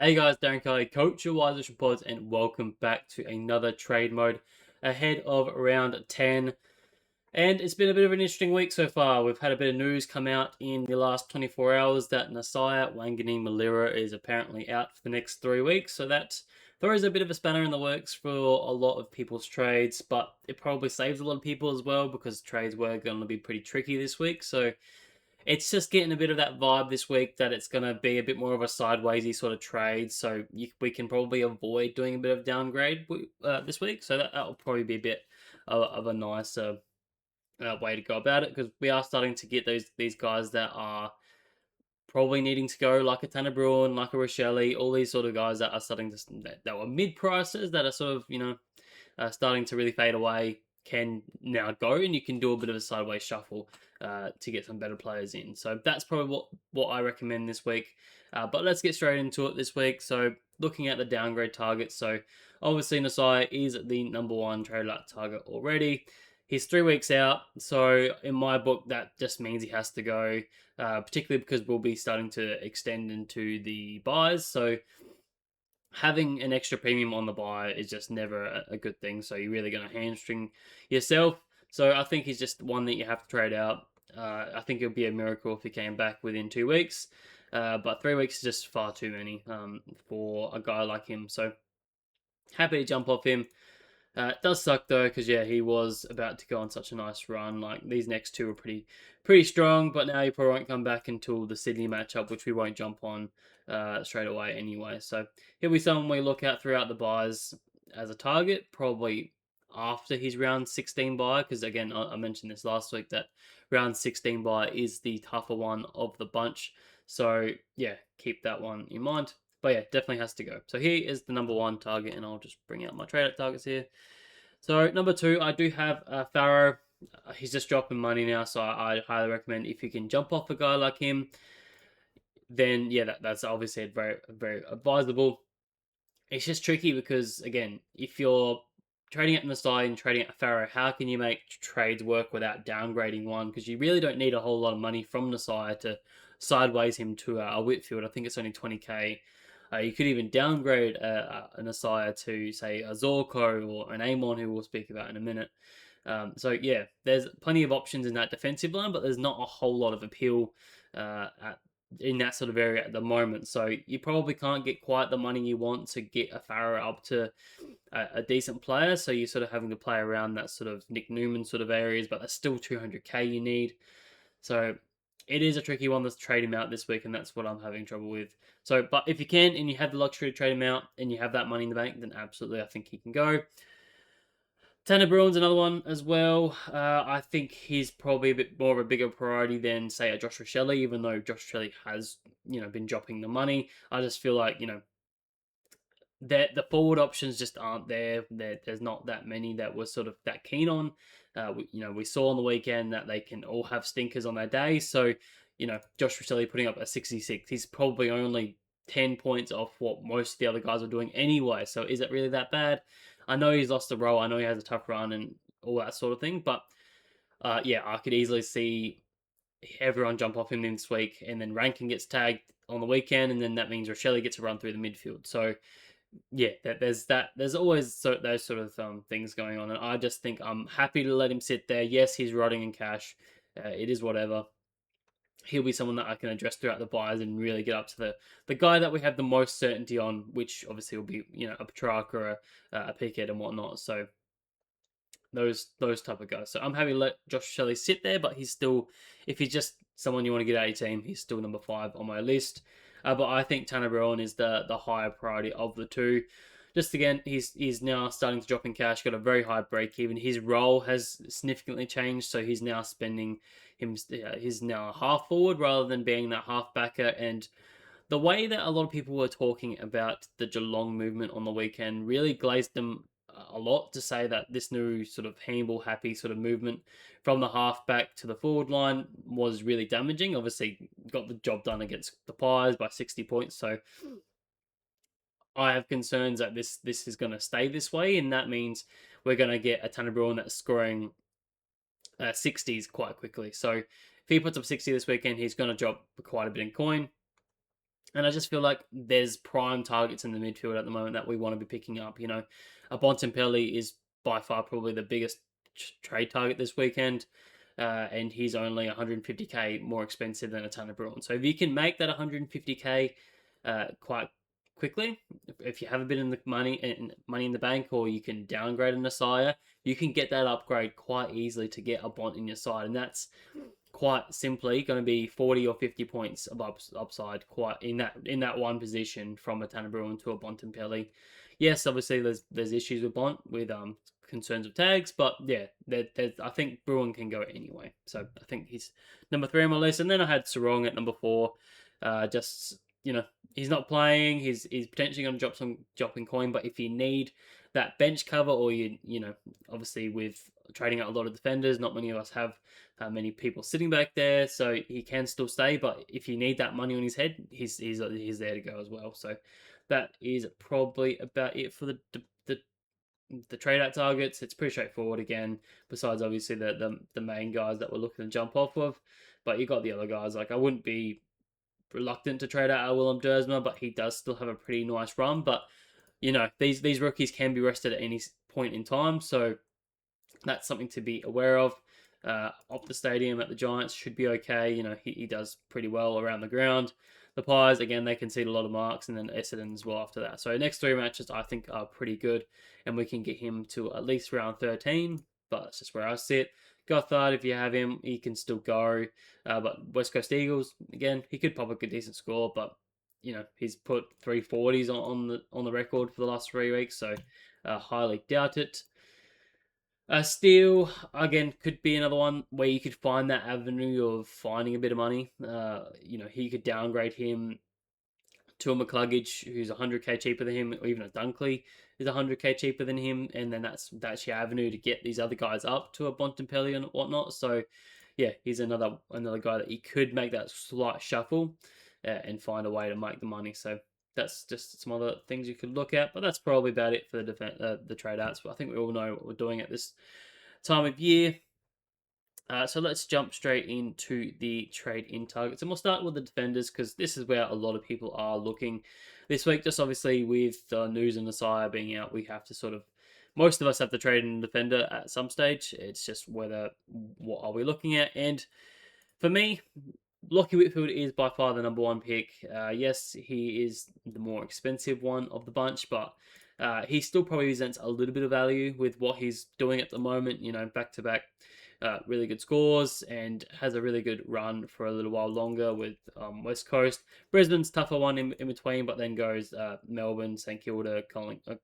Hey guys, Darren Kelly, Coach your Wise Pods, and welcome back to another trade mode ahead of round 10. And it's been a bit of an interesting week so far. We've had a bit of news come out in the last 24 hours that Nasiah Wangani Malira is apparently out for the next 3 weeks. So that throws a bit of a spanner in the works for a lot of people's trades, but it probably saves a lot of people as well because trades were going to be pretty tricky this week. So it's just getting a bit of that vibe this week that it's going to be a bit more of a sidewaysy sort of trade. So we can probably avoid doing a bit of downgrade this week. So that'll probably be a bit of a nicer way to go about it because we are starting to get these guys that are probably needing to go, like a Tanner Bruin, like a Rochelle, all these sort of guys that are starting to that were mid prices that are sort of starting to really fade away can now go, and you can do a bit of a sideways shuffle to get some better players in. So that's probably what I recommend this week. But let's get straight into it this week. So looking at the downgrade targets, so obviously Nasai is the number one trade out target already. He's 3 weeks out, so in my book that just means he has to go, particularly because we'll be starting to extend into the buys. So having an extra premium on the buy is just never a good thing. So you're really going to hamstring yourself. So I think he's just one that you have to trade out. I think it would be a miracle if he came back within 2 weeks. But 3 weeks is just far too many for a guy like him. So happy to jump off him. It does suck though, because yeah, he was about to go on such a nice run. Like these next two are pretty strong, but now he probably won't come back until the Sydney matchup, which we won't jump on straight away anyway. So he'll be someone we look at throughout the buys as a target, probably after his round 16 buy, because again, I mentioned this last week that round 16 buy is the tougher one of the bunch. So yeah, keep that one in mind. But yeah, definitely has to go. So he is the number one target, and I'll just bring out my trade targets here. So number two, I do have Farrow. He's just dropping money now, so I highly recommend if you can jump off a guy like him, then yeah, that's obviously very advisable. It's just tricky because again, if you're trading at Nasai and trading at Farrow, how can you make trades work without downgrading one? Because you really don't need a whole lot of money from Nasai to sideways him to a Whitfield. I think it's only 20k. You could even downgrade an Asaya to, say, a Zorko or an Amon, who we'll speak about in a minute. So, yeah, there's plenty of options in that defensive line, but there's not a whole lot of appeal in that sort of area at the moment. So, you probably can't get quite the money you want to get a Farah up to a decent player. So, you're sort of having to play around that sort of Nick Newman sort of areas, but that's still 200k you need. So, it is a tricky one to trade him out this week, and that's what I'm having trouble with. So, but if you can and you have the luxury to trade him out and you have that money in the bank, then absolutely, I think he can go. Tanner Bruin's another one as well. I think he's probably a bit more of a bigger priority than, say, a Josh Rochelle, even though Josh Rochelle has, been dropping the money. I just feel like, that the forward options just aren't there. There's not that many that we're sort of that keen on. We saw on the weekend that they can all have stinkers on their day. So, Josh Rochelle putting up a 66, he's probably only 10 points off what most of the other guys are doing anyway. So is it really that bad? I know he's lost a row. I know he has a tough run and all that sort of thing. But yeah, I could easily see everyone jump off him this week, and then Rankin gets tagged on the weekend, and then that means Rochelle gets a run through the midfield. So yeah, there's always those sort of things going on, and I just think I'm happy to let him sit there. Yes, he's rotting in cash. It is whatever. He'll be someone that I can address throughout the buys and really get up to the guy that we have the most certainty on, which obviously will be a Petrarch or a Pickett and whatnot. So those type of guys. So I'm happy to let Josh Shelley sit there, but he's still, if he's just someone you want to get out of your team, he's still number 5 on my list. But I think Tanner Brown is the higher priority of the two. Just again, he's now starting to drop in cash, got a very high break even. His role has significantly changed, so he's now spending he's now a half forward rather than being that half backer. And the way that a lot of people were talking about the Geelong movement on the weekend really glazed them a lot to say that this new sort of handball happy sort of movement from the halfback to the forward line was really damaging. Obviously, got the job done against the Pies by 60 points. So I have concerns that this is going to stay this way, and that means we're going to get a ton of Bruin that's scoring 60s quite quickly. So if he puts up 60 this weekend, he's going to drop quite a bit in coin. And I just feel like there's prime targets in the midfield at the moment that we want to be picking up. A Bontempelli is by far probably the biggest trade target this weekend, and he's only 150k more expensive than a Tanner Bruin. So if you can make that 150k quite quickly, if you have a bit in the money in the bank, or you can downgrade an Asaya, you can get that upgrade quite easily to get a Bont in your side, and that's quite simply going to be 40 or 50 points of upside quite in that one position from a Tanner Bruin to a Bontempelli. Yes, obviously there's issues with Bont with concerns of tags, but yeah, I think Bruin can go anyway. So I think he's number 3 on my list, and then I had Sarong at number 4. Just he's not playing. He's potentially going to drop in coin, but if you need that bench cover, or obviously with trading out a lot of defenders, not many of us have many people sitting back there, so he can still stay. But if you need that money on his head, he's there to go as well. So that is probably about it for the trade out targets. It's pretty straightforward again. Besides obviously the main guys that we're looking to jump off of, but you got the other guys. Like I wouldn't be reluctant to trade out Willem Dersma, but he does still have a pretty nice run. But these rookies can be rested at any point in time, so that's something to be aware of. Off the stadium at the Giants should be okay. He does pretty well around the ground. The Pies, again, they concede a lot of marks, and then Essendon as well after that. So next 3 matches I think are pretty good, and we can get him to at least round 13, but that's just where I sit. Gothard, if you have him, he can still go. But West Coast Eagles, again, he could pop a good decent score, but he's put 340s on the record for the last 3 weeks, so highly doubt it. Steele, again, could be another one where you could find that avenue of finding a bit of money. He could downgrade him to a McCluggage who's 100k cheaper than him, or even a Dunkley is 100k cheaper than him, and then that's your avenue to get these other guys up to a Bontempelli and whatnot. So, yeah, he's another guy that you could make that slight shuffle and find a way to make the money. So that's just some other things you could look at, but that's probably about it for the trade outs. But I think we all know what we're doing at this time of year. So let's jump straight into the trade-in targets, and we'll start with the defenders because this is where a lot of people are looking this week. Just obviously with the news and the Sire being out, we have to most of us have to trade in a defender at some stage. It's just what are we looking at, and for me, Lockie Whitfield is by far the number 1 pick. Yes, he is the more expensive one of the bunch, but he still probably presents a little bit of value with what he's doing at the moment. Back-to-back really good scores, and has a really good run for a little while longer with West Coast. Brisbane's tougher one in between, but then goes Melbourne, St Kilda,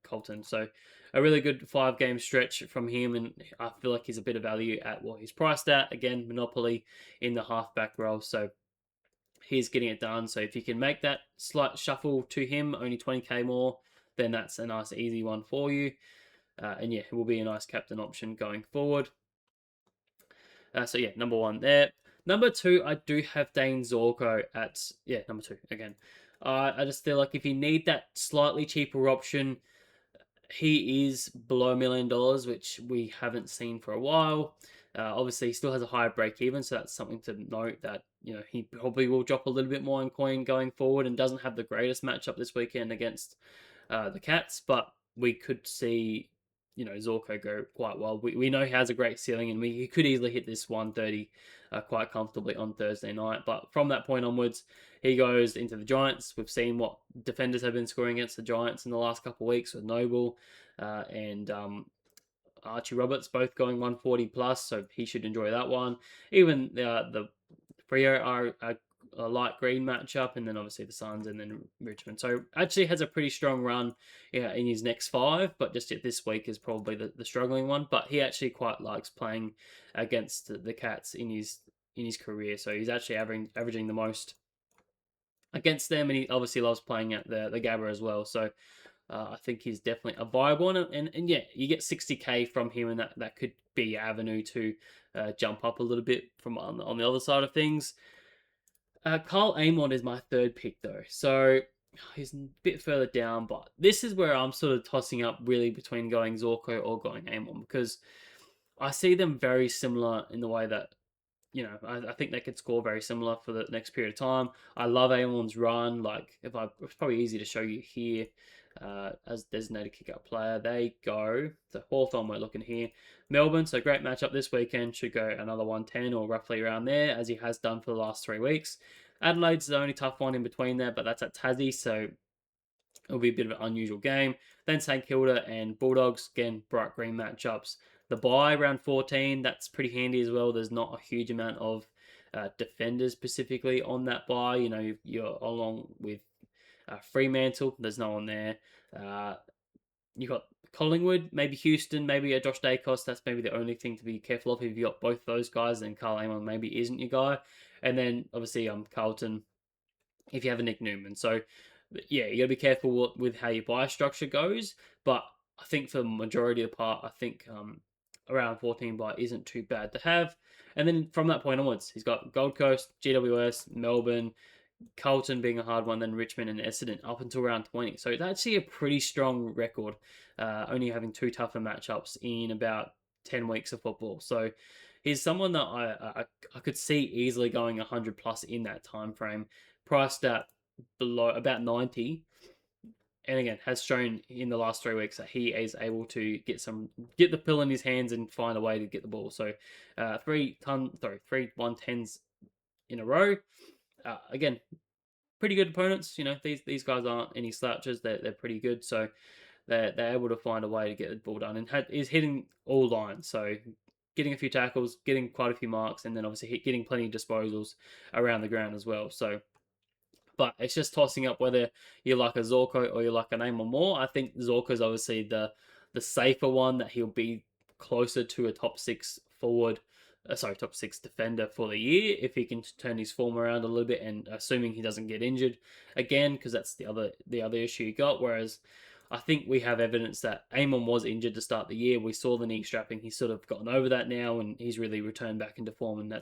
Colton. So a really good 5-game stretch from him, and I feel like he's a bit of value at what he's priced at. Again, Monopoly in the halfback role, so he's getting it done. So if you can make that slight shuffle to him, only 20k more, then that's a nice easy one for you. And yeah, it will be a nice captain option going forward. So yeah, number 1 there. Number 2, I do have Dane Zorko at number 2 again. I just feel like if you need that slightly cheaper option, he is below $1 million, which we haven't seen for a while. Obviously, he still has a higher break even, so that's something to note that he probably will drop a little bit more in coin going forward, and doesn't have the greatest matchup this weekend against the Cats, but we could see Zorko go quite well. We know he has a great ceiling, and he could easily hit this 130 quite comfortably on Thursday night. But from that point onwards, he goes into the Giants. We've seen what defenders have been scoring against the Giants in the last couple of weeks with Noble and Archie Roberts both going 140 plus, so he should enjoy that one. Even the Freo are a light green matchup, and then obviously the Suns, and then Richmond. So actually has a pretty strong run in his next 5, but just this week is probably the struggling one. But he actually quite likes playing against the Cats in his career, so he's actually averaging the most against them, and he obviously loves playing at the Gabba as well. So I think he's definitely a viable one, and yeah, you get 60k from him, and that could be your avenue to jump up a little bit from on the other side of things. Carl Amon is my 3rd pick though, so he's a bit further down, but this is where I'm sort of tossing up really between going Zorko or going Amon, because I see them very similar in the way that I think they could score very similar for the next period of time. I love Amon's run. It's probably easy to show you here as designated kick-out player. They go to Hawthorn. We're looking here. Melbourne, so great matchup this weekend. Should go another 110 or roughly around there, as he has done for the last 3 weeks. Adelaide's the only tough one in between there, but that's at Tassie, so it'll be a bit of an unusual game. Then St Kilda and Bulldogs, again, bright green matchups. The bye round 14, that's pretty handy as well. There's not a huge amount of defenders specifically on that bye. You're along with Fremantle, there's no one there. You've got Collingwood, maybe Houston, maybe a Josh Dacos. That's maybe the only thing to be careful of. If you've got both those guys, then Carl Amon maybe isn't your guy. And then obviously Carlton if you have a Nick Newman. So yeah, you got to be careful with how your buy structure goes. But I think for the majority of the part, I think around 14 buy isn't too bad to have. And then from that point onwards, he's got Gold Coast, GWS, Melbourne, Carlton being a hard one, then Richmond and Essendon up until round 20. So it's actually a pretty strong record, only having two tougher matchups in about 10 weeks of football. So he's someone that I could see easily going 100 plus in that time frame, priced at below about 90. And again, has shown in the last 3 weeks that he is able to get the pill in his hands and find a way to get the ball. So, 110s in a row. Again, pretty good opponents. These guys aren't any slouches. They're pretty good. So they're able to find a way to get the ball done and is hitting all lines. So getting a few tackles, getting quite a few marks, and then obviously getting plenty of disposals around the ground as well. So. But it's just tossing up whether you like a Zorko or you like a name or more. I think Zorko's obviously the safer one, that he'll be closer to a top six forward, top six defender for the year if he can turn his form around a little bit, and assuming he doesn't get injured again, because that's the other issue you got. Whereas I think we have evidence that Amon was injured to start the year. We saw the knee strapping. He's sort of gotten over that now, and he's really returned back into form,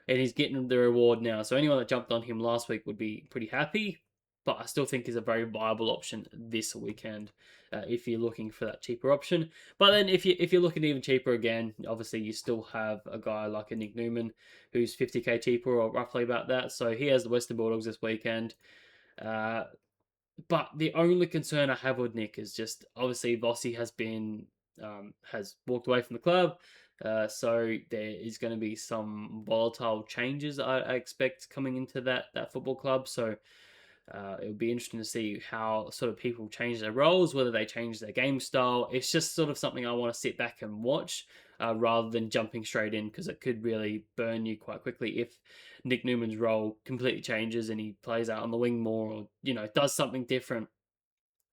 and he's getting the reward now. So anyone that jumped on him last week would be pretty happy, but I still think he's a very viable option this weekend if you're looking for that cheaper option. But then if you're looking even cheaper again, obviously you still have a guy like a Nick Newman who's 50k cheaper or roughly about that. So he has the Western Bulldogs this weekend. But the only concern I have with Nick is just obviously Vossi has walked away from the club. So there is going to be some volatile changes I expect coming into that football club. So it would be interesting to see how sort of people change their roles, whether they change their game style. It's just sort of something I want to sit back and watch rather than jumping straight in, because it could really burn you quite quickly if Nick Newman's role completely changes and he plays out on the wing more, or does something different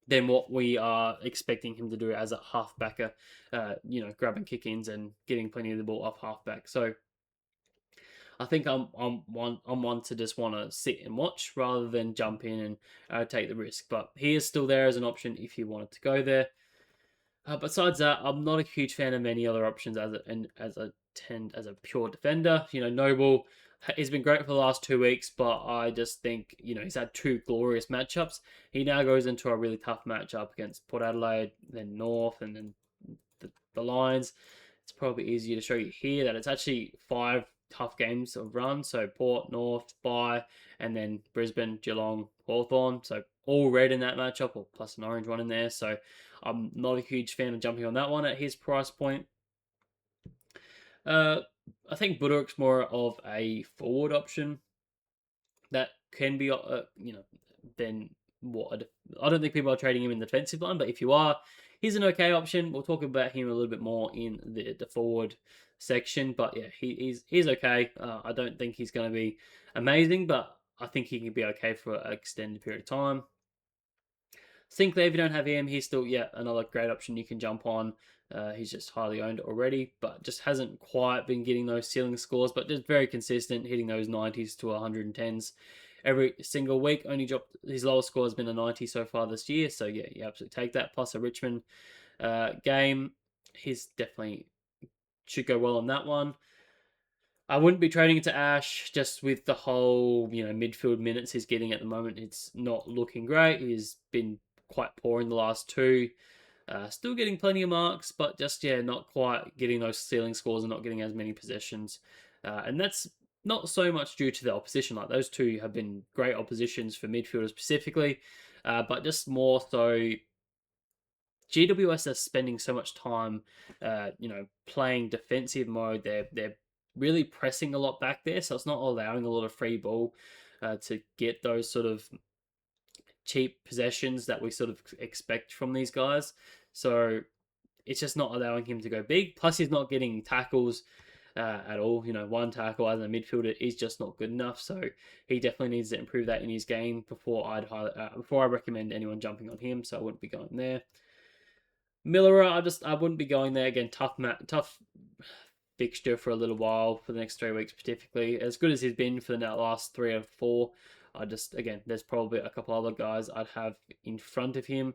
than what we are expecting him to do as a halfbacker, grabbing kick-ins and getting plenty of the ball off halfback. So I think I'm one to just want to sit and watch rather than jump in and take the risk. But he is still there as an option if you wanted to go there. Besides that, I'm not a huge fan of many other options as a pure defender. Noble has been great for the last 2 weeks, but I just think he's had two glorious matchups. He now goes into a really tough matchup against Port Adelaide, then North, and then the Lions. It's probably easier to show you here that it's actually 5 tough games of run. So Port, North, bye, and then Brisbane, Geelong, Hawthorn. So all red in that matchup, or plus an orange one in there. So I'm not a huge fan of jumping on that one at his price point. I think Budurik's more of a forward option that can be, than what I don't think people are trading him in the defensive line, but if you are, he's an okay option. We'll talk about him a little bit more in the forward section, but yeah, he's okay. I don't think he's going to be amazing, but I think he can be okay for an extended period of time. Sinclair, if you don't have him, he's still another great option you can jump on. He's just highly owned already, but just hasn't quite been getting those ceiling scores, but just very consistent, hitting those 90s to 110s every single week. Only dropped his lowest score has been a 90 so far this year, so yeah, you absolutely take that. Plus a Richmond game, he's definitely should go well on that one. I wouldn't be trading it to Ash just with the whole midfield minutes he's getting at the moment. It's not looking great. He's been quite poor in the last 2. Still getting plenty of marks, but just not quite getting those ceiling scores and not getting as many possessions And that's not so much due to the opposition. Like those two have been great oppositions for midfielders specifically, but just more so GWS are spending so much time, playing defensive mode. They're really pressing a lot back there, so it's not allowing a lot of free ball to get those sort of cheap possessions that we sort of expect from these guys. So it's just not allowing him to go big. Plus, he's not getting tackles at all. One tackle as a midfielder is just not good enough. So he definitely needs to improve that in his game before I recommend anyone jumping on him. So I wouldn't be going there. Miller, I wouldn't be going there again. Tough fixture for a little while for the next 3 weeks, particularly as good as he's been for the last 3 or 4. There's probably a couple other guys I'd have in front of him,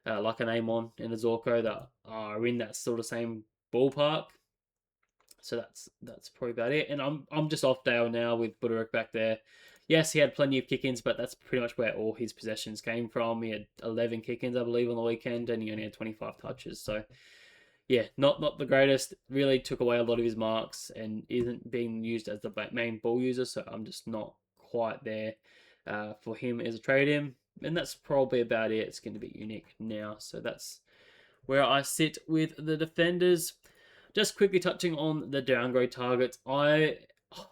like an Amon and a Zorko that are in that sort of same ballpark. So that's probably about it. And I'm just off Dale now with Buderick back there. Yes, he had plenty of kick-ins, but that's pretty much where all his possessions came from. He had 11 kick-ins, I believe, on the weekend, and he only had 25 touches. So, yeah, not the greatest. Really took away a lot of his marks and isn't being used as the main ball user. So I'm just not quite there for him as a trade-in. And that's probably about it. It's going to be unique now. So that's where I sit with the defenders. Just quickly touching on the downgrade targets. I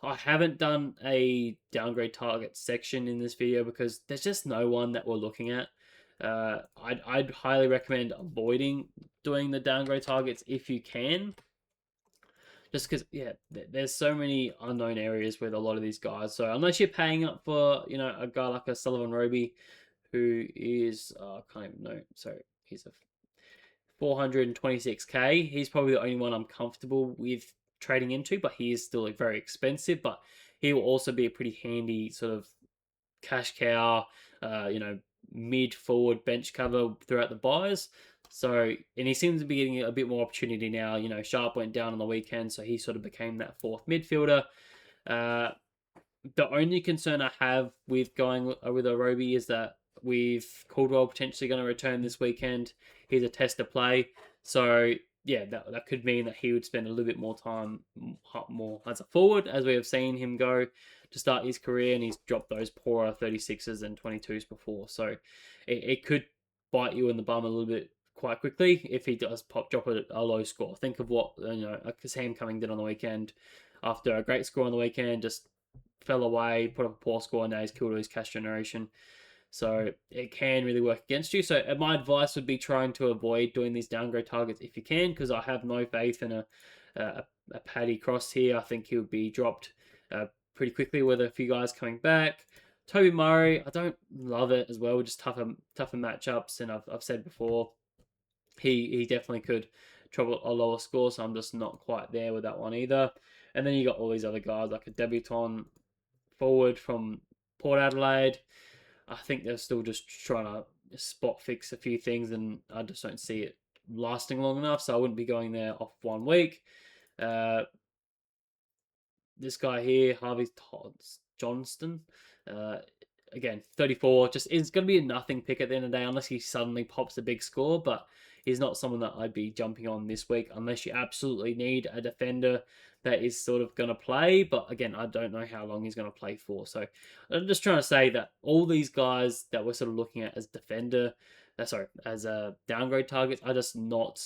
haven't done a downgrade target section in this video because there's just no one that we're looking at. I'd highly recommend avoiding doing the downgrade targets if you can. Just because, there's so many unknown areas with a lot of these guys. So unless you're paying up for, a guy like a Sullivan Roby, who is, I can't even know. So he's a 426k. He's probably the only one I'm comfortable with trading into, but he is still very expensive. But he will also be a pretty handy sort of cash cow, mid forward bench cover throughout the buys. So, and he seems to be getting a bit more opportunity now. Sharp went down on the weekend, so he sort of became that fourth midfielder. The only concern I have with going with Arobi is that with Caldwell potentially going to return this weekend, he's a test to play. So, yeah, that could mean that he would spend a little bit more time more as a forward, as we have seen him go to start his career, and he's dropped those poorer 36s and 22s before. So it could bite you in the bum a little bit quite quickly if he does drop a low score. Think of what, Sam Cumming did on the weekend after a great score on the weekend, just fell away, put up a poor score, and now he's killed all his cash generation. So it can really work against you. So my advice would be trying to avoid doing these downgrade targets if you can, because I have no faith in a Paddy Cross here. I think he would be dropped pretty quickly with a few guys coming back. Toby Murray, I don't love it as well. Just tougher matchups, and I've said before, he definitely could trouble a lower score. So I'm just not quite there with that one either. And then you got all these other guys like a debutant forward from Port Adelaide. I think they're still just trying to spot fix a few things, and I just don't see it lasting long enough. So I wouldn't be going there off 1 week. This guy here, Harvey Johnston, again, 34, just is going to be a nothing pick at the end of the day unless he suddenly pops a big score, but he's not someone that I'd be jumping on this week unless you absolutely need a defender that is sort of going to play. But again, I don't know how long he's going to play for. So I'm just trying to say that all these guys that we're sort of looking at as as a downgrade targets are just not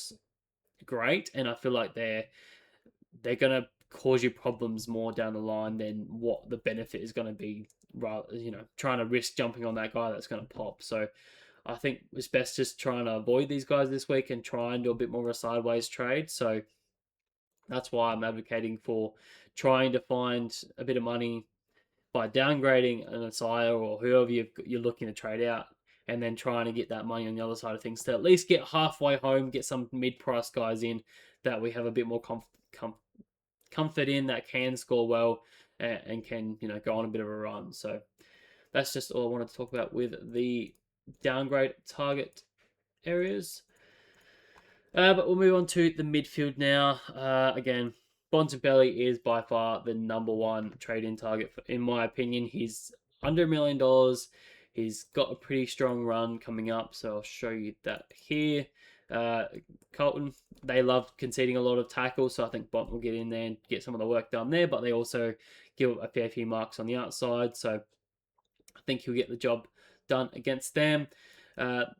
great, and I feel like they're going to cause you problems more down the line than what the benefit is going to be, rather, trying to risk jumping on that guy that's going to pop. So I think it's best just trying to avoid these guys this week and try and do a bit more of a sideways trade. So that's why I'm advocating for trying to find a bit of money by downgrading an Asaya or whoever you're looking to trade out, and then trying to get that money on the other side of things to at least get halfway home, get some mid-price guys in that we have a bit more comfort in, that can score well and can go on a bit of a run. So that's just all I wanted to talk about with the downgrade target areas. But we'll move on to the midfield now. Again, Bontempelli is by far the number one trade-in target, in my opinion. He's under $1 million. He's got a pretty strong run coming up, so I'll show you that here. Uh, Colton, they love conceding a lot of tackles, so I think Bont will get in there and get some of the work done there, but they also give a fair few marks on the outside, so I think he'll get the job done against them.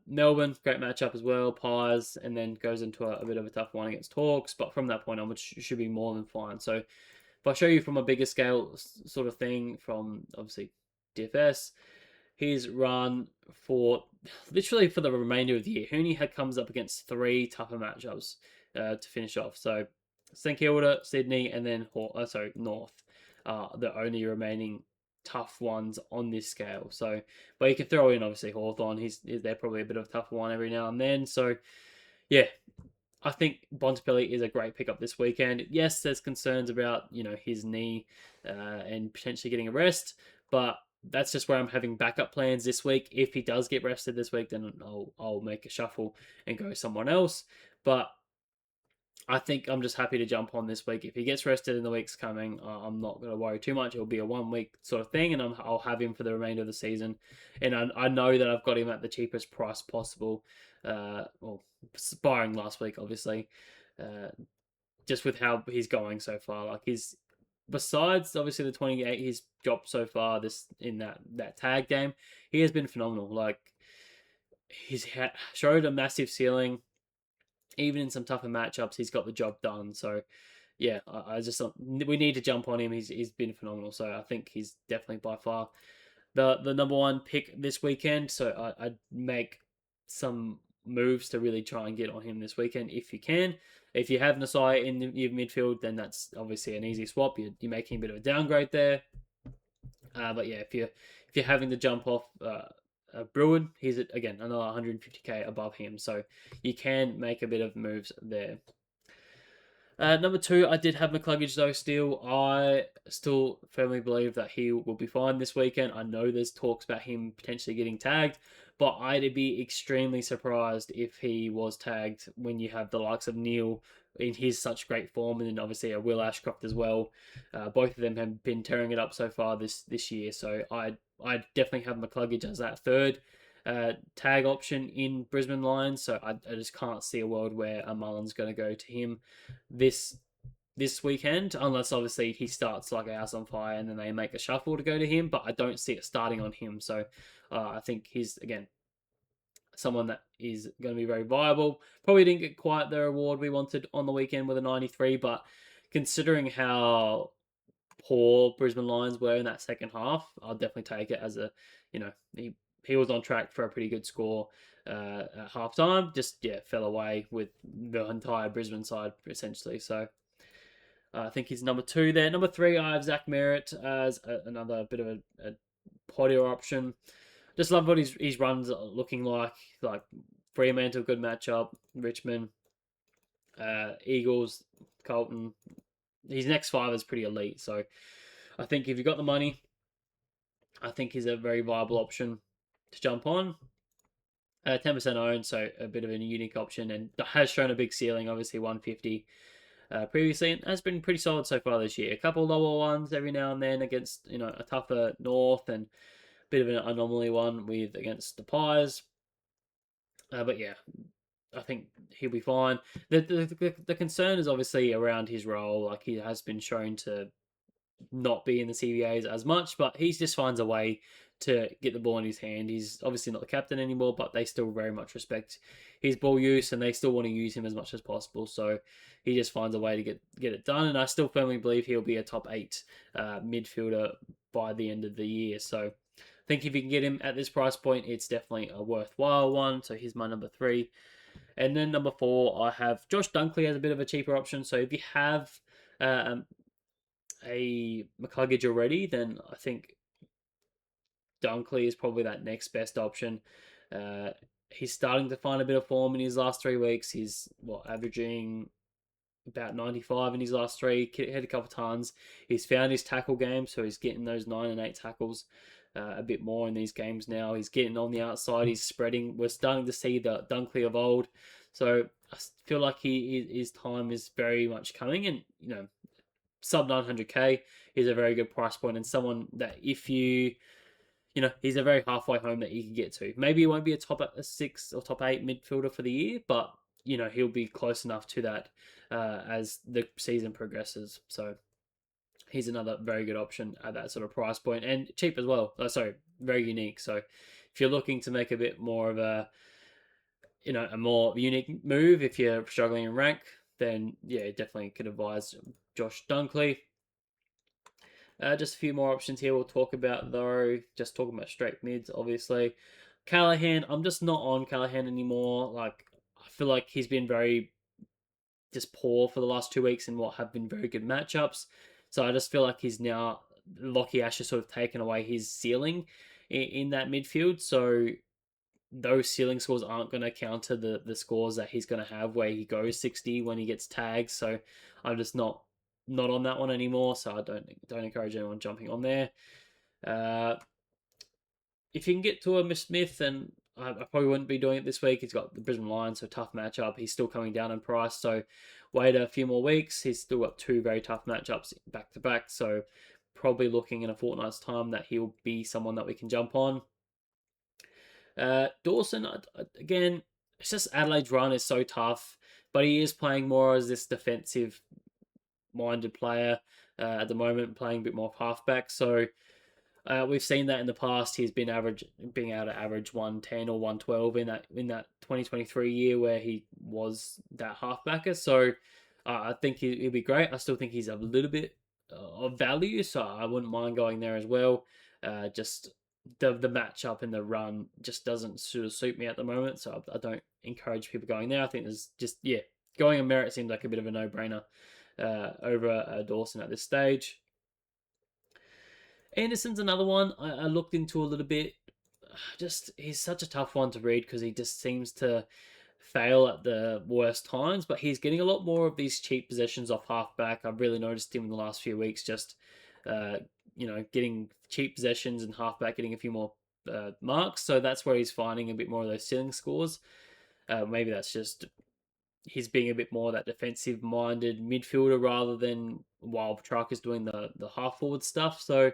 Melbourne, great matchup as well, Pies, and then goes into a bit of a tough one against Hawks, but from that point onwards, should be more than fine. So if I show you from a bigger scale sort of thing, from obviously DFS, his run for literally for the remainder of the year, he only comes up against 3 tougher matchups to finish off. So St Kilda, Sydney, and then North are the only remaining tough ones on this scale. So, but you can throw in obviously Hawthorn. They're probably a bit of a tougher one every now and then. So, yeah, I think Bontempelli is a great pickup this weekend. Yes, there's concerns about his knee and potentially getting a rest, but that's just where I'm having backup plans this week. If he does get rested this week, then I'll make a shuffle and go someone else. But I think I'm just happy to jump on this week. If he gets rested in the weeks coming, I'm not going to worry too much. It'll be a 1 week sort of thing, and I'll have him for the remainder of the season. And I know that I've got him at the cheapest price possible. Well, barring last week, obviously. Just with how he's going so far, like besides obviously the 28 he's dropped so far this in that tag game, he has been phenomenal. Like showed a massive ceiling. Even in some tougher matchups, he's got the job done. So, yeah, I just we need to jump on him. He's been phenomenal. So I think he's definitely by far the number one pick this weekend. So I'd make some moves to really try and get on him this weekend if you can. If you have Nasai in your midfield, then that's obviously an easy swap. You're making a bit of a downgrade there. But yeah, if you're having to jump off Bruin, he's again another 150k above him, so you can make a bit of moves there. Number 2, I did have McCluggage though. Still, I still firmly believe that he will be fine this weekend. I know there's talks about him potentially getting tagged, but I'd be extremely surprised if he was tagged when you have the likes of Neil in his such great form, and then obviously a Will Ashcroft as well. Both of them have been tearing it up so far this year, so I definitely have McCluggage as that third tag option in Brisbane Lions. So I just can't see a world where a Mullen's going to go to him this weekend, unless obviously he starts like a house on fire and then they make a shuffle to go to him. But I don't see it starting on him. So I think he's again someone that is going to be very viable. Probably didn't get quite the reward we wanted on the weekend with a 93, but considering how poor Brisbane Lions were in that second half, I'll definitely take it as he was on track for a pretty good score at halftime. Just fell away with the entire Brisbane side essentially. So I think he's number 2 there. Number 3, I have Zach Merritt as another bit of a pottier option. Just love what his runs are looking like. Like Fremantle, good matchup. Richmond, Eagles, Carlton. His next 5 is pretty elite. So I think if you've got the money, I think he's a very viable option to jump on. 10% owned, so a bit of a unique option, and has shown a big ceiling, obviously 150 previously, and has been pretty solid so far this year. A couple lower ones every now and then against a tougher North, and a bit of an anomaly one against the Pies. But yeah, I think he'll be fine. The concern is obviously around his role. Like he has been shown to not be in the CBAs as much, but he just finds a way to get the ball in his hand. He's obviously not the captain anymore, but they still very much respect his ball use and they still want to use him as much as possible. So he just finds a way to get it done. And I still firmly believe he'll be a top 8 midfielder by the end of the year. So I think if you can get him at this price point, it's definitely a worthwhile one. So here's my number 3. And then number 4, I have Josh Dunkley as a bit of a cheaper option. So if you have a McCluggage already, then I think Dunkley is probably that next best option. He's starting to find a bit of form in his last 3 weeks. He's averaging about 95 in his last 3. Hit a couple tons. He's found his tackle game, so he's getting those 9 and 8 tackles a bit more in these games now. He's getting on the outside. He's spreading. We're starting to see the Dunkley of old. So I feel like his time is very much coming, and sub 900k is a very good price point, and someone that if he's a very halfway home that you can get to. Maybe he won't be a top 6 or top 8 midfielder for the year, but he'll be close enough to that as the season progresses. So he's another very good option at that sort of price point and cheap as well. Sorry, very unique. So if you're looking to make a bit more of a more unique move, if you're struggling in rank, then yeah, definitely could advise Josh Dunkley. Just a few more options here we'll talk about though. Just talking about straight mids, obviously. Callahan, I'm just not on Callahan anymore. Like, I feel like he's been very just poor for the last 2 weeks in what have been very good matchups. So I just feel like he's now Lockie Ash has sort of taken away his ceiling in that midfield. So those ceiling scores aren't going to counter the scores that he's going to have where he goes 60 when he gets tagged. So I'm just not on that one anymore. So I don't encourage anyone jumping on there. If you can get to a Smith, and I probably wouldn't be doing it this week. He's got the Brisbane Lions, so tough matchup. He's still coming down in price, so wait a few more weeks. He's still got 2 very tough matchups back to back, so probably looking in a fortnight's time that he'll be someone that we can jump on. Dawson, again, it's just Adelaide's run is so tough, but he is playing more as this defensive minded player at the moment, playing a bit more halfback, so we've seen that in the past. He's been being able to average 110 or 112 in that 2023 year where he was that halfbacker. So I think he'll be great. I still think he's a little bit of value, so I wouldn't mind going there as well. Just the matchup and the run just doesn't sort of suit me at the moment, so I don't encourage people going there. I think there's just going on merit seems like a bit of a no-brainer over Dawson at this stage. Anderson's another one I looked into a little bit. Just he's such a tough one to read because he just seems to fail at the worst times, but he's getting a lot more of these cheap possessions off halfback. I've really noticed him in the last few weeks, just getting cheap possessions and halfback getting a few more marks. So that's where he's finding a bit more of those ceiling scores. Maybe that's just he's being a bit more that defensive minded midfielder rather than while Truck is doing the half forward stuff. So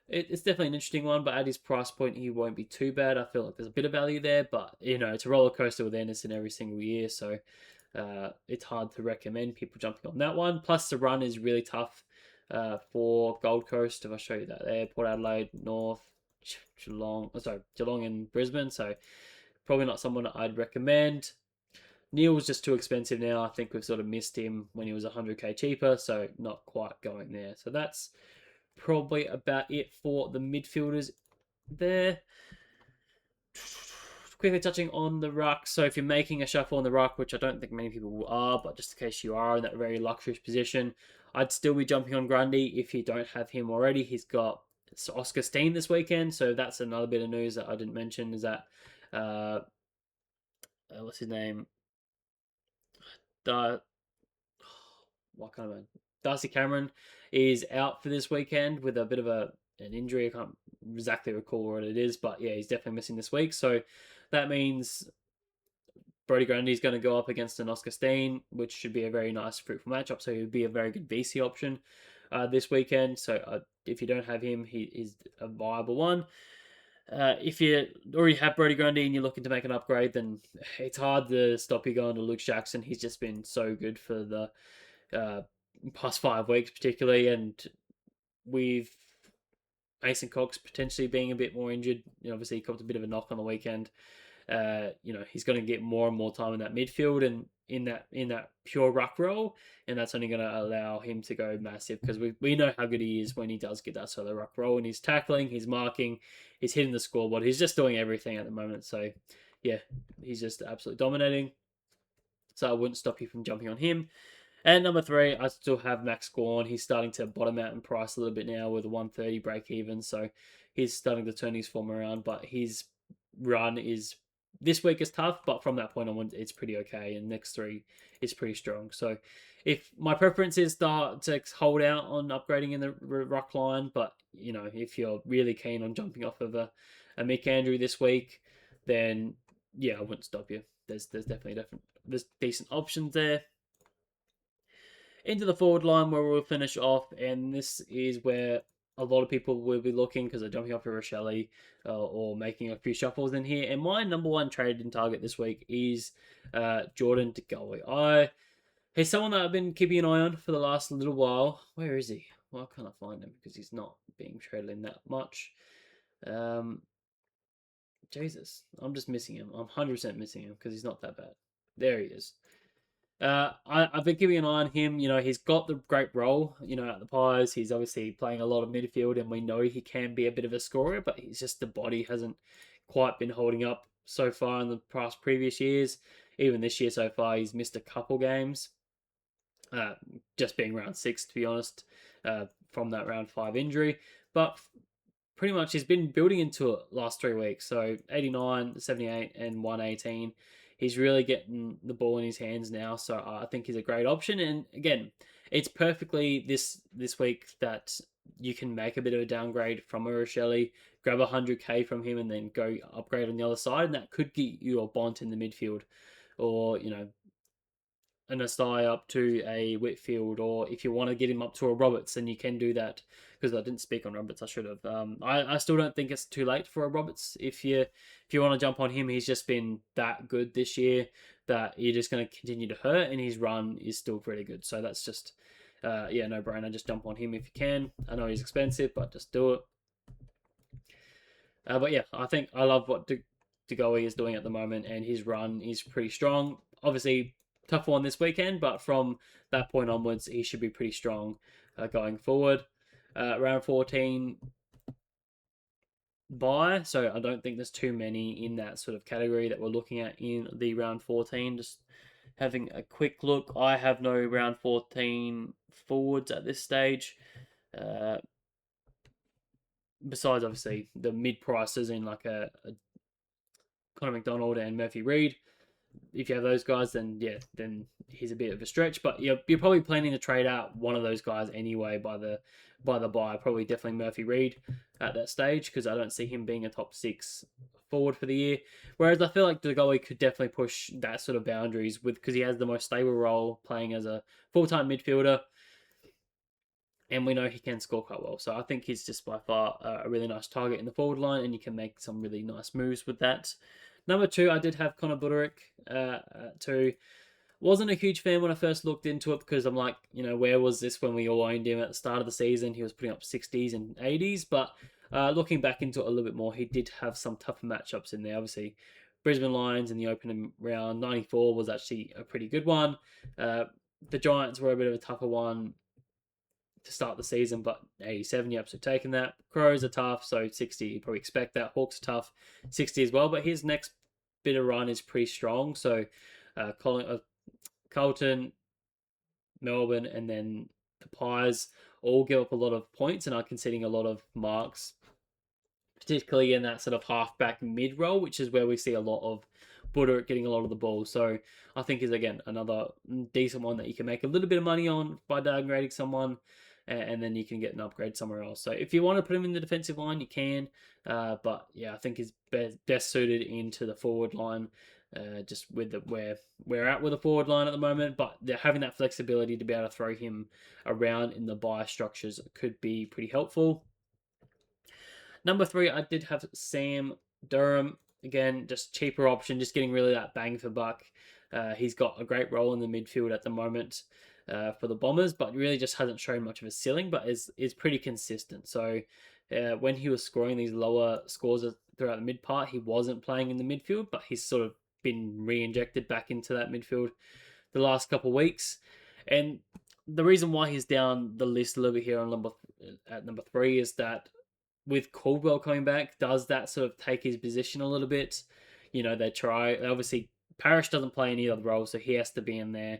it's definitely an interesting one, but at his price point, he won't be too bad. I feel like there's a bit of value there, but it's a roller coaster with Anderson every single year, so it's hard to recommend people jumping on that one. Plus, the run is really tough for Gold Coast. If I show you that there, Port Adelaide, North, Geelong and Brisbane, so probably not someone I'd recommend. Neil's just too expensive now. I think we've sort of missed him when he was 100k cheaper, so not quite going there. So that's probably about it for the midfielders there. Quickly touching on the ruck. So if you're making a shuffle on the ruck, which I don't think many people are, but just in case you are in that very luxurious position, I'd still be jumping on Grundy if you don't have him already. He's got Oscar Steen this weekend, so that's another bit of news that I didn't mention is that what's his name? What kind of Darcy Cameron is out for this weekend with a bit of an injury. I can't exactly recall what it is, but yeah, he's definitely missing this week. So that means Brody Grundy is going to go up against an Oscar Steen, which should be a very nice, fruitful matchup. So he would be a very good VC option this weekend. So if you don't have him, he is a viable one. If you already have Brody Grundy and you're looking to make an upgrade, then it's hard to stop you going to Luke Jackson. He's just been so good for the past 5 weeks, particularly, and with Mason Cox potentially being a bit more injured, obviously he copped a bit of a knock on the weekend. He's going to get more and more time in that midfield and in that pure ruck role, and that's only going to allow him to go massive because we know how good he is when he does get that sort of ruck role, and he's tackling, he's marking, he's hitting the scoreboard, he's just doing everything at the moment. So yeah, he's just absolutely dominating. So I wouldn't stop you from jumping on him. And number 3, I still have Max Gawn. He's starting to bottom out in price a little bit now with a 130 break even. So he's starting to turn his form around. But his run is this week is tough, but from that point on, it's pretty okay. And next 3 is pretty strong. So if my preference is to hold out on upgrading in the ruck line, but if you're really keen on jumping off of a Mick Andrew this week, then yeah, I wouldn't stop you. There's definitely there's decent options there. Into the forward line where we'll finish off, and this is where a lot of people will be looking because they're jumping off your Rochelle or making a few shuffles in here. And my number one trade in target this week is Jordan De Goey. He's someone that I've been keeping an eye on for the last little while. Where is he? Why can't I find him? Because he's not being traded in that much. Um, Jesus, I'm just missing him. I'm 100% missing him because he's not that bad. There he is. I've been keeping an eye on him. He's got the great role, at the Pies. He's obviously playing a lot of midfield, and we know he can be a bit of a scorer, but he's just the body hasn't quite been holding up so far in the past previous years. Even this year so far, he's missed a couple games. Just being round 6, to be honest, from that round 5 injury. But pretty much he's been building into it last 3 weeks. So 89, 78, and 118. He's really getting the ball in his hands now. So I think he's a great option. And again, it's perfectly this week that you can make a bit of a downgrade from a Rochelle, grab 100k from him, and then go upgrade on the other side. And that could get you a Bont in the midfield, or an Asai up to a Whitfield, or if you want to get him up to a Roberts, then you can do that. Because I didn't speak on Roberts, I should have. I still don't think it's too late for a Roberts. If you want to jump on him, he's just been that good this year that you're just going to continue to hurt, and his run is still pretty good. So that's just no brainer. Just jump on him if you can. I know he's expensive, but just do it. But yeah, I think I love what De Goey is doing at the moment, and his run is pretty strong. Obviously, tough one this weekend, but from that point onwards, he should be pretty strong going forward. Round 14 buy, so I don't think there's too many in that sort of category that we're looking at in the round 14. Just having a quick look, I have no round 14 forwards at this stage. Besides, obviously, the mid prices in like a Connor McDonald and Murphy Reed. If you have those guys, then he's a bit of a stretch. But you're probably planning to trade out one of those guys anyway by the buy. Probably definitely Murphy Reed at that stage, because I don't see him being a top 6 forward for the year. Whereas I feel like De Goey could definitely push that sort of boundaries because he has the most stable role, playing as a full-time midfielder. And we know he can score quite well. So I think he's just by far a really nice target in the forward line, and you can make some really nice moves with that. Number 2, I did have Connor Buderick too. Wasn't a huge fan when I first looked into it, because I'm like, where was this when we all owned him at the start of the season? He was putting up 60s and 80s, but looking back into it a little bit more, he did have some tougher matchups in there. Obviously, Brisbane Lions in the opening round, 94 was actually a pretty good one. The Giants were a bit of a tougher one to start the season, but 87, you're absolutely taking that. Crows are tough, so 60, you probably expect that. Hawks are tough, 60 as well, but his next bit of run is pretty strong. So Carlton, Melbourne, and then the Pies all give up a lot of points and are conceding a lot of marks, particularly in that sort of halfback mid role, which is where we see a lot of Buderick getting a lot of the ball. So I think is, again, another decent one that you can make a little bit of money on by downgrading someone, and then you can get an upgrade somewhere else. So if you want to put him in the defensive line, you can. But yeah, I think he's best suited into the forward line, just with where we're at with the forward line at the moment. But having that flexibility to be able to throw him around in the buy structures could be pretty helpful. Number 3, I did have Sam Durham. Again, just cheaper option, just getting really that bang for buck. He's got a great role in the midfield at the moment for the Bombers, but really just hasn't shown much of a ceiling, but is pretty consistent. So when he was scoring these lower scores throughout the mid part, he wasn't playing in the midfield, but he's sort of been re-injected back into that midfield the last couple of weeks. And the reason why he's down the list a little bit here on number 3 is that with Caldwell coming back, does that sort of take his position a little bit? They try. Obviously, Parrish doesn't play any other role, so he has to be in there.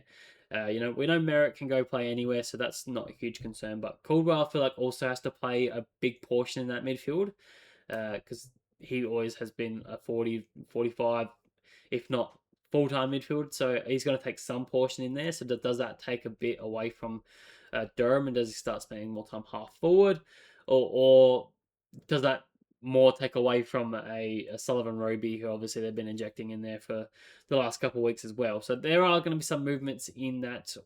We know Merritt can go play anywhere, so that's not a huge concern. But Caldwell, I feel like, also has to play a big portion in that midfield, because he always has been a 40, 45, if not full-time midfield. So he's going to take some portion in there. So does that take a bit away from Durham, and does he start spending more time half forward? Or does that more take away from a Sullivan Roby, who obviously they've been injecting in there for the last couple of weeks as well? So there are going to be some movements in that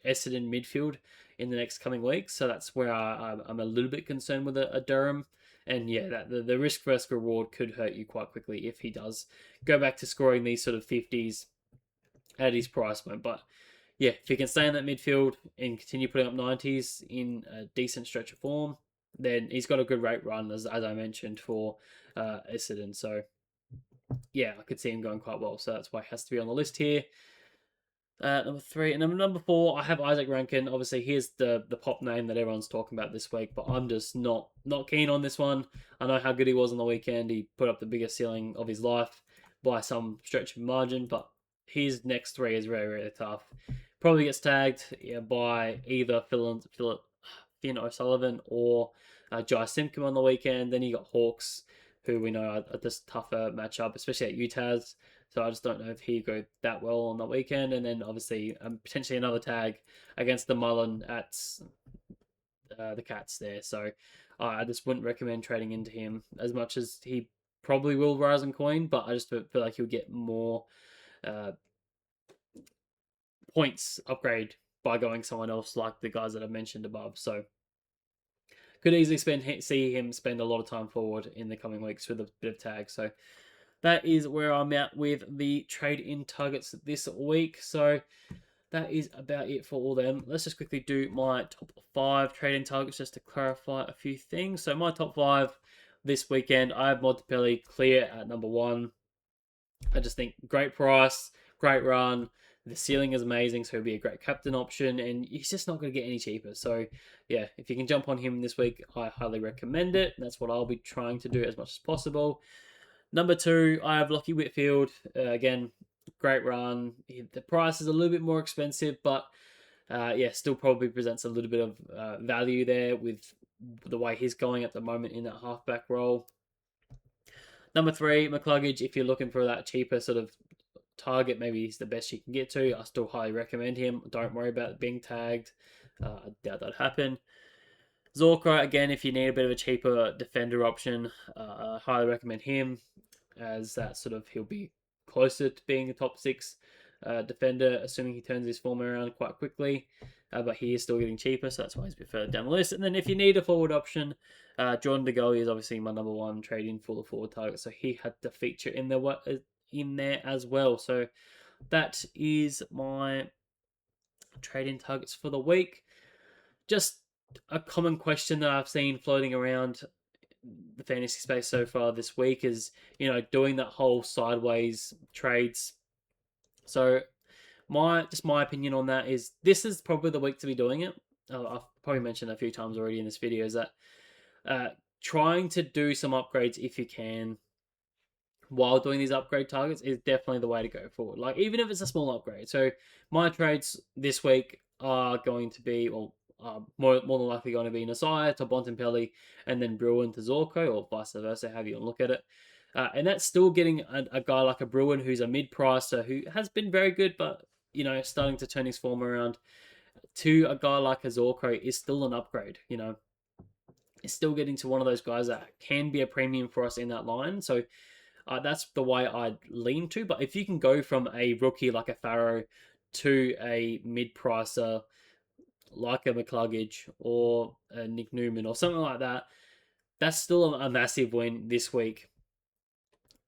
Essendon midfield in the next coming weeks. So that's where I'm a little bit concerned with a Durham. And yeah, that the risk versus reward could hurt you quite quickly if he does go back to scoring these sort of 50s at his price point. But yeah, if he can stay in that midfield and continue putting up 90s in a decent stretch of form, then he's got a good rate run, as I mentioned, for Essendon. So yeah, I could see him going quite well. So that's why he has to be on the list here. Number 3 and number 4, I have Isaac Rankin. Obviously, here's the pop name that everyone's talking about this week, but I'm just not keen on this one. I know how good he was on the weekend. He put up the biggest ceiling of his life by some stretch of margin, but his next 3 is very, very tough. Probably gets tagged by either Finn O'Sullivan or Jai Simcombe on the weekend. Then you got Hawks, who we know are just tougher matchup, especially at UTAS. So I just don't know if he go that well on the weekend. And then obviously potentially another tag against the Mullen at the Cats there. So I just wouldn't recommend trading into him as much as he probably will rise in coin, but I just feel like he'll get more points upgrade by going someone else like the guys that I mentioned above. So could easily see him spend a lot of time forward in the coming weeks with a bit of tag. So that is where I'm at with the trade-in targets this week. So that is about it for all them. Let's just quickly do my top 5 trade-in targets just to clarify a few things. So my top 5 this weekend, I have Montepelli clear at number 1. I just think great price, great run. The ceiling is amazing, so he'll be a great captain option, and he's just not going to get any cheaper. So, yeah, if you can jump on him this week, I highly recommend it. That's what I'll be trying to do as much as possible. Number 2, I have Lockie Whitfield. Again, great run. The price is a little bit more expensive, but yeah, still probably presents a little bit of value there with the way he's going at the moment in that halfback role. Number 3, McCluggage. If you're looking for that cheaper sort of target, maybe he's the best you can get to. I still highly recommend him. Don't worry about being tagged. I doubt that happen. Zorko, again, if you need a bit of a cheaper defender option, I highly recommend him, as that sort of he'll be closer to being a top 6 defender, assuming he turns his form around quite quickly. But he is still getting cheaper, so that's why he's a bit further down the list. And then if you need a forward option, Jordan De Goey is obviously my number 1 trade-in for the forward target, so he had to feature in there as well. So that is my trade-in targets for the week. Just a common question that I've seen floating around the fantasy space so far this week is, doing that whole sideways trades. So my opinion on that is this is probably the week to be doing it. I've probably mentioned a few times already in this video is that trying to do some upgrades if you can while doing these upgrade targets is definitely the way to go forward. Like, even if it's a small upgrade. So my trades this week are going to be, more than likely going to be Nasai to Bontempelli and then Bruin to Zorko, or vice versa, however you look at it. And that's still getting a guy like a Bruin who's a mid-pricer who has been very good, but, starting to turn his form around, to a guy like a Zorko is still an upgrade, It's still getting to one of those guys that can be a premium for us in that line. So that's the way I'd lean to. But if you can go from a rookie like a Farrow to a mid-pricer like a McCluggage or a Nick Newman or something like that, that's still a massive win this week,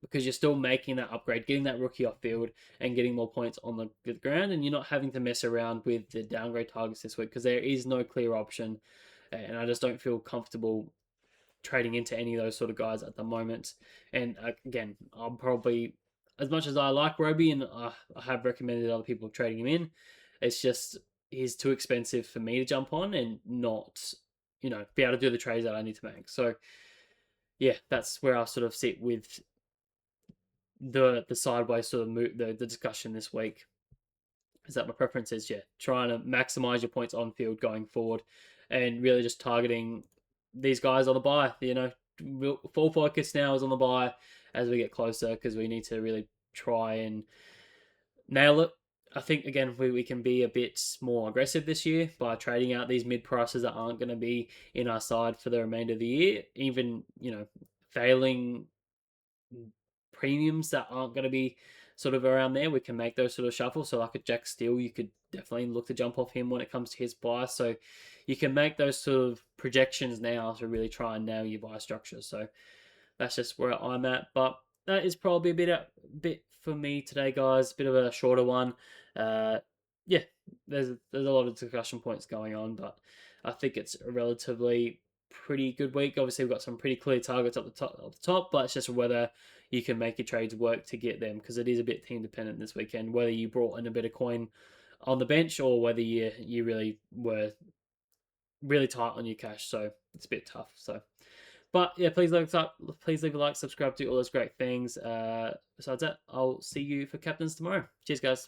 because you're still making that upgrade, getting that rookie off field and getting more points on the ground, and you're not having to mess around with the downgrade targets this week because there is no clear option, and I just don't feel comfortable trading into any of those sort of guys at the moment. And again, I'm probably, as much as I like Roby and I have recommended other people trading him in, it's just he's too expensive for me to jump on and not, be able to do the trades that I need to make. So yeah, that's where I sort of sit with the sideways sort of the discussion this week. Is that my preference is trying to maximize your points on field going forward, and really just targeting these guys on the buy. Full focus now is on the buy as we get closer, because we need to really try and nail it. I think, again, we can be a bit more aggressive this year by trading out these mid prices that aren't going to be in our side for the remainder of the year. Even, failing premiums that aren't going to be sort of around there, we can make those sort of shuffles. So like a Jack Steele, you could definitely look to jump off him when it comes to his buy. So you can make those sort of projections now to really try and nail your buy structure. So that's just where I'm at. But that is probably a bit for me today, guys. Bit of a shorter one. Yeah, there's a lot of discussion points going on, but I think it's a relatively pretty good week. Obviously, we've got some pretty clear targets up the top, but it's just whether you can make your trades work to get them, because it is a bit team dependent this weekend. Whether you brought in a bit of coin on the bench or whether you really were really tight on your cash, so it's a bit tough. So, but yeah, please leave a like, subscribe, do all those great things. Besides that, I'll see you for captains tomorrow. Cheers, guys.